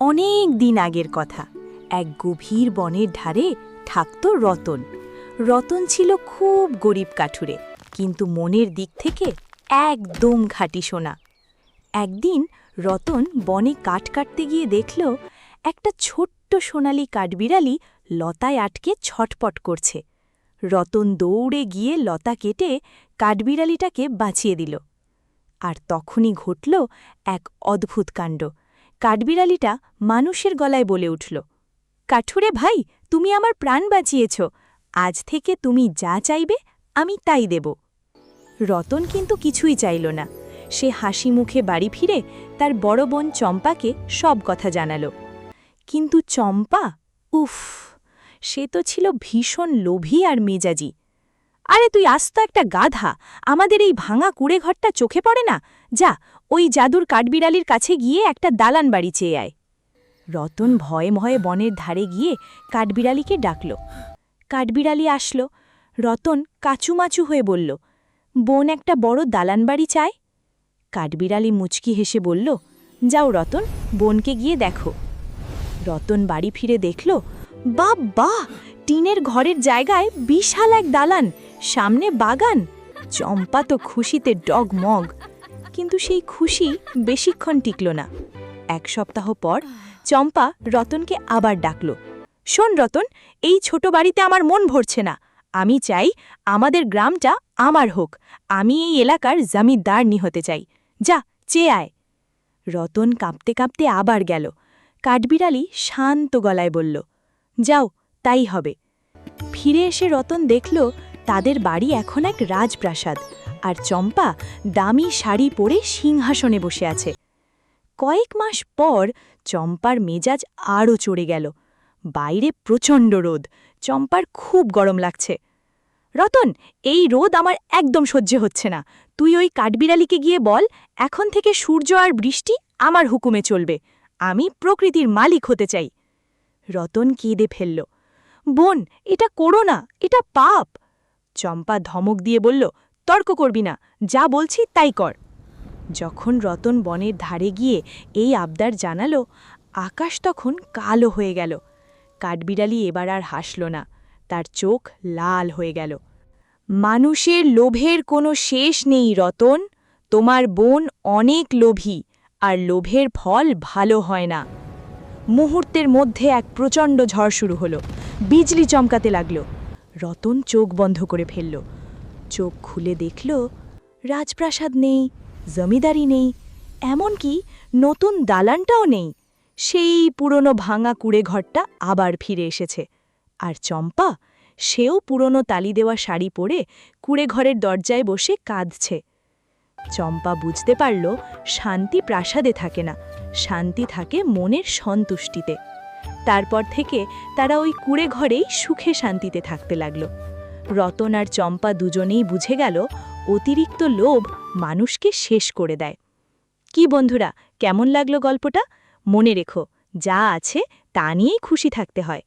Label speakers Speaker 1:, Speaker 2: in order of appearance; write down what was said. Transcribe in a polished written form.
Speaker 1: অনেক দিন আগের কথা। এক গভীর বনের ধারে থাকত রতন। রতন ছিল খুব গরিব কাঠুরে, কিন্তু মনের দিক থেকে একদম খাঁটি সোনা। একদিন রতন বনে কাঠ কাটতে গিয়ে দেখল একটা ছোট্ট সোনালি কাঠবিড়ালি লতায় আটকে ছটপট করছে। রতন দৌড়ে গিয়ে লতা কেটে কাঠবিড়ালিটাকে বাঁচিয়ে দিল। আর তখনই ঘটল এক অদ্ভুত কাণ্ড। কাঠবিড়ালিটা মানুষের গলায় বলে উঠল, কাঠুরে ভাই, তুমি আমার প্রাণ বাঁচিয়েছ, আজ থেকে তুমি যা চাইবে আমি তাই দেব। রতন কিন্তু কিছুই চাইল না। সে হাসি মুখে বাড়ি ফিরে তার বড় বোন চম্পাকে সব কথা জানাল। কিন্তু চম্পা, উফ, সে তো ছিল ভীষণ লোভী আর মেজাজি। আরে তুই আস্ত একটা গাধা, আমাদের এই ভাঙা কুড়ে ঘরটা চোখে পড়ে না? যা, ওই জাদুর কাঠবিড়ালির কাছে গিয়ে একটা দালান বাড়ি চেয়ে আয়। রতন ভয়ে ভয়ে বনের ধারে গিয়ে কাঠবিড়ালিকে ডাকল। কাঠবিড়ালি আসলো। রতন কাচুমাচু হয়ে বলল, বোন একটা বড় দালান বাড়ি চায়। কাঠবিড়ালি মুচকি হেসে বলল, যাও রতন, বোনকে গিয়ে দেখো। রতন বাড়ি ফিরে দেখল, বাহ, টিনের ঘরের জায়গায় বিশাল এক দালান, সামনে বাগান। চম্পা তো খুশিতে ডগমগ। কিন্তু সেই খুশি বেশিক্ষণ টিকল না। এক সপ্তাহ পর চম্পা রতনকে আবার ডাকল। শোন রতন, এই ছোট বাড়িতে আমার মন ভরছে না। আমি চাই আমাদের গ্রামটা আমার হোক। আমি এই এলাকার জমিদারনি হতে চাই। যা, চেয়ে আয়। রতন কাঁপতে কাঁপতে আবার গেল। কাঠবিড়ালি শান্ত গলায় বলল, যাও, তাই হবে। ফিরে এসে রতন দেখল তাদের বাড়ি এখন এক রাজপ্রাসাদ, আর চম্পা দামি শাড়ি পরে সিংহাসনে বসে আছে। কয়েক মাস পর চম্পার মেজাজ আরও চড়ে গেল। বাইরে প্রচণ্ড রোদ, চম্পার খুব গরম লাগছে। রতন, এই রোদ আমার একদম সহ্য হচ্ছে না। তুই ওই কাঠবিড়ালিকে গিয়ে বল, এখন থেকে সূর্য আর বৃষ্টি আমার হুকুমে চলবে। আমি প্রকৃতির মালিক হতে চাই। রতন কেঁদে ফেলল, বোন, এটা করো না, এটা পাপ। চম্পা ধমক দিয়ে বলল, তর্ক করবি না, যা বলছি তাই কর। যখন রতন বনের ধারে গিয়ে এই আবদার জানালো, আকাশ তখন কালো হয়ে গেল। কাঠবিড়ালি এবার আর হাসল না, তার চোখ লাল হয়ে গেল। মানুষের লোভের কোনো শেষ নেই রতন, তোমার বোন অনেক লোভী, আর লোভের ফল ভালো হয় না। মুহূর্তের মধ্যে এক প্রচণ্ড ঝড় শুরু হলো। বিজলি চমকাতে লাগল। রতন চোখ বন্ধ করে ফেলল। চোখ খুলে দেখল, রাজপ্রাসাদ নেই, জমিদারি নেই, এমনকি নতুন দালানটাও নেই। সেই পুরনো ভাঙা কুড়ে ঘরটা আবার ফিরে এসেছে। আর চম্পা, সেও পুরনো তালি দেওয়া শাড়ি পরে কুড়ে ঘরের দরজায় বসে কাঁদছে। চম্পা বুঝতে পারল, শান্তি প্রাসাদে থাকে না, শান্তি থাকে মনের সন্তুষ্টিতে। তারপর থেকে তারা ওই কুড়ে ঘরেই সুখে শান্তিতে থাকতে লাগল। রতন আর চম্পা দুজনেই বুঝে গেল, অতিরিক্ত লোভ মানুষকে শেষ করে দেয়। কি বন্ধুরা, কেমন লাগলো গল্পটা? মনে রেখো, যা আছে তা নিয়েই খুশি থাকতে হয়।